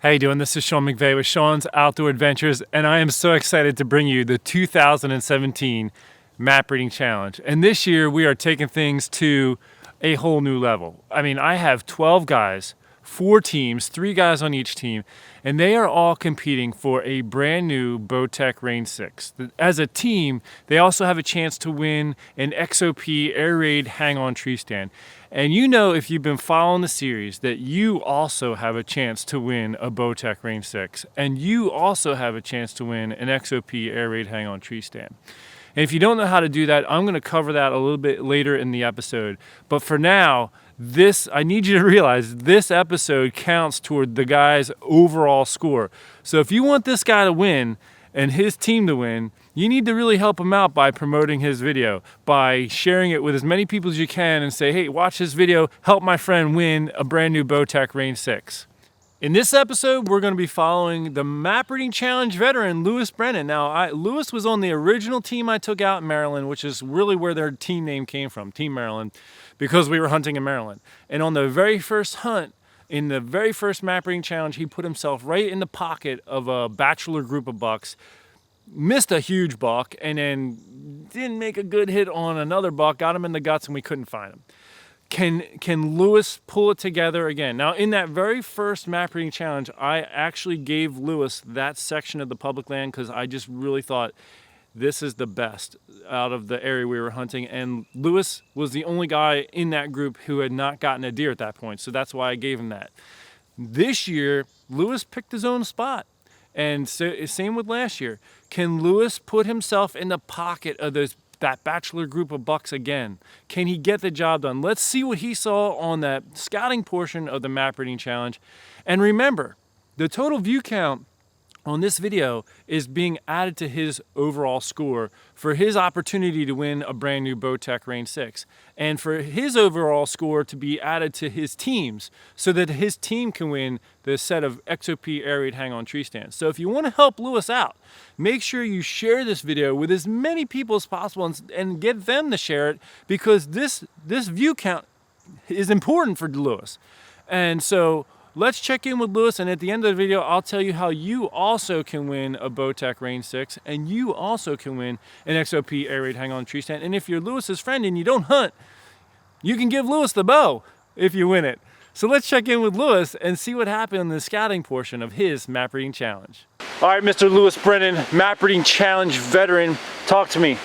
How you doing? This is Sean McVeigh with Sean's Outdoor Adventures, and I am so excited to bring you the 2017 Map Reading Challenge. And this year we are taking things to a whole new level. I mean, I have 12 guys, 4 teams, 3 guys on each team, and they are all competing for a brand new Bowtech Range 6. As a team, they also have a chance to win an XOP Air Raid Hang-On Tree Stand. And you know, if you've been following the series, that you also have a chance to win a Bowtech Range 6. And you also have a chance to win an XOP Air Raid Hang-On Tree Stand. And if you don't know how to do that, I'm going to cover that a little bit later in the episode. But for now, I need you to realize this episode counts toward the guy's overall score. So if you want this guy to win and his team to win, you need to really help him out by promoting his video, by sharing it with as many people as you can and say, hey, watch this video, help my friend win a brand new Bowtech Range 6. In this episode, we're going to be following the Map Reading Challenge veteran, Brennan. Now, Lewis was on the original team I took out in Maryland, which is really where their team name came from, Team Maryland, because we were hunting in Maryland. And on the very first hunt, in the very first Map Reading Challenge, he put himself right in the pocket of a bachelor group of bucks, missed a huge buck, and then didn't make a good hit on another buck, got him in the guts, and we couldn't find him. Can Lewis pull it together again? Now, in that very first Map Reading Challenge, I actually gave Lewis that section of the public land because I just really thought this is the best out of the area we were hunting, and Lewis was the only guy in that group who had not gotten a deer at that point, so that's why I gave him that. This year, Lewis picked his own spot, and so, same with last year. Can Lewis put himself in the pocket of that bachelor group of bucks again? Can he get the job done? Let's see what he saw on that scouting portion of the Map Reading Challenge. And remember, the total view count on this video is being added to his overall score for his opportunity to win a brand new Bowtech Range 6, and for his overall score to be added to his team's so that his team can win the set of XOP Air Raid Hang-On Tree Stands. So if you want to help Lewis out, make sure you share this video with as many people as possible and get them to share it, because this view count is important for Lewis. And so let's check in with Lewis, and at the end of the video, I'll tell you how you also can win a Bowtech Range 6, and you also can win an XOP Air Raid Hang-On Tree Stand. And if you're Lewis's friend and you don't hunt, you can give Lewis the bow if you win it. So let's check in with Lewis and see what happened in the scouting portion of his Map Reading Challenge. All right, Mr. Lewis Brennan, Map Reading Challenge veteran, talk to me.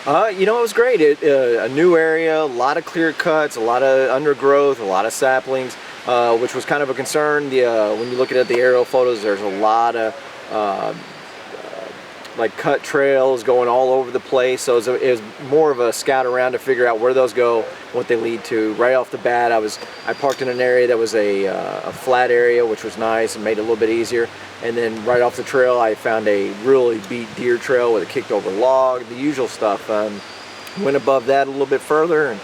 You know, it was great. A new area, a lot of clear cuts, a lot of undergrowth, a lot of saplings. Which was kind of a concern. When you look at the aerial photos, there's a lot of like cut trails going all over the place. So it was more of a scout around to figure out where those go, what they lead to. Right off the bat, I parked in an area that was a flat area, which was nice and made it a little bit easier. And then right off the trail, I found a really beat deer trail with a kicked over log, the usual stuff. Went above that a little bit further and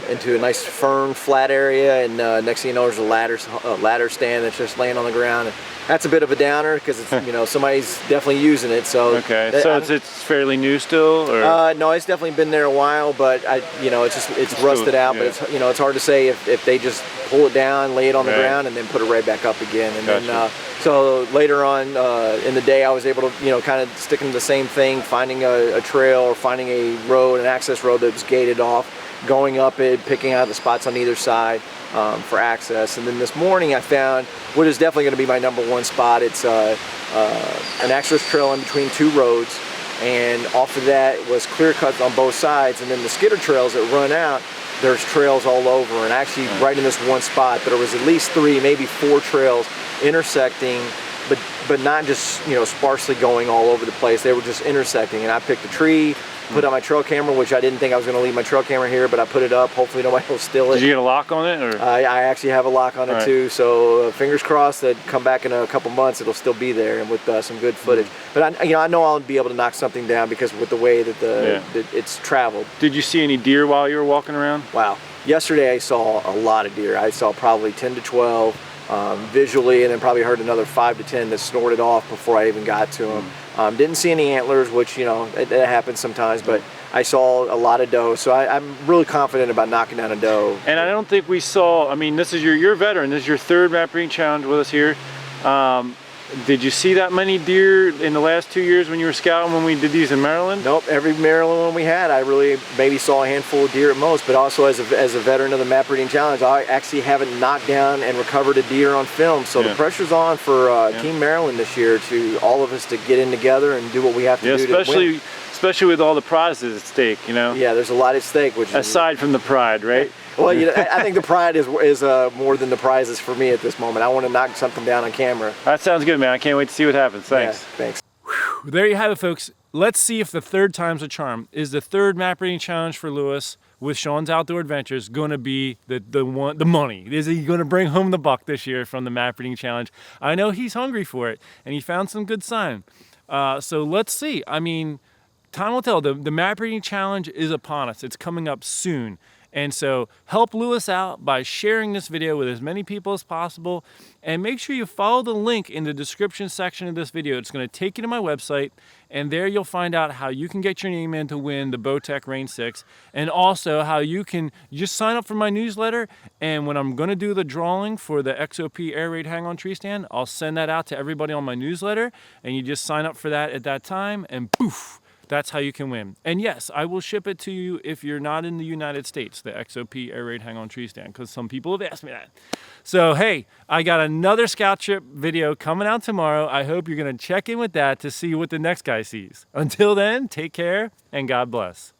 into a nice fern flat area, and next thing you know, there's a ladder stand that's just laying on the ground. And that's a bit of a downer because it's, you know, somebody's definitely using it. So okay, so it's fairly new still, or no, it's definitely been there a while, but it's rusted out. Yeah. But it's, you know, it's hard to say if they just pull it down, lay it on the ground, and then put it right back up again. And then so later on in the day, I was able to, you know, kind of stick to the same thing, finding a trail or finding a road, an access road that was gated off, going up it, picking out the spots on either side for access. And then this morning I found what is definitely going to be my #1 spot. It's an access trail in between 2 roads, and off of that was clear cuts on both sides, and then the skidder trails that run out, there's trails all over. And actually right in this one spot there was at least 3, maybe 4 trails intersecting, but not just, you know, sparsely going all over the place. They were just intersecting, and I picked a tree, put on my trail camera, which I didn't think I was going to leave my trail camera here, but I put it up. Hopefully nobody will steal it. Did you get a lock on it? Or? I actually have a lock on it too, so fingers crossed that come back in a couple months it'll still be there, and with some good footage. But I know I'll be able to knock something down because with the way that that it's traveled. Did you see any deer while you were walking around? Wow. Yesterday I saw a lot of deer. I saw probably 10 to 12 visually, and then probably heard another 5 to 10 that snorted off before I even got to them. Didn't see any antlers, which, you know, it happens sometimes, but I saw a lot of doe, so I'm really confident about knocking down a doe. And I don't think we saw, I mean, this is you're a veteran, this is your 3rd Map Reading Challenge with us here. Did you see that many deer in the last 2 years when you were scouting when we did these in Maryland? Nope, every Maryland one we had, I really maybe saw a handful of deer at most, but also as a veteran of the Map Breeding Challenge, I actually haven't knocked down and recovered a deer on film, so the pressure's on for Team Maryland this year to all of us to get in together and do what we have to do to win. Especially with all the prizes at stake, you know? Yeah, there's a lot at stake. Aside from the pride, right? Well, you know, I think the pride is more than the prizes for me at this moment. I want to knock something down on camera. That sounds good, man. I can't wait to see what happens. Thanks. Yeah, thanks. Whew, there you have it, folks. Let's see if the third time's a charm. Is the third map reading challenge for Lewis with Sean's Outdoor Adventures going to be the money? Is he going to bring home the buck this year from the map reading challenge? I know he's hungry for it, and he found some good sign. So let's see. I mean, time will tell. The map reading challenge is upon us. It's coming up soon. And so help Lewis out by sharing this video with as many people as possible, and make sure you follow the link in the description section of this video. It's going to take you to my website, and there you'll find out how you can get your name in to win the Bowtech Range 6, and also how you can just sign up for my newsletter, and when I'm going to do the drawing for the XOP Air Raid Hang On Tree Stand, I'll send that out to everybody on my newsletter, and you just sign up for that at that time, and poof! That's how you can win. And yes, I will ship it to you if you're not in the United States, the XOP Air Raid Hang On Tree Stand, because some people have asked me that. So hey, I got another scout trip video coming out tomorrow. I hope you're gonna check in with that to see what the next guy sees. Until then, take care and God bless.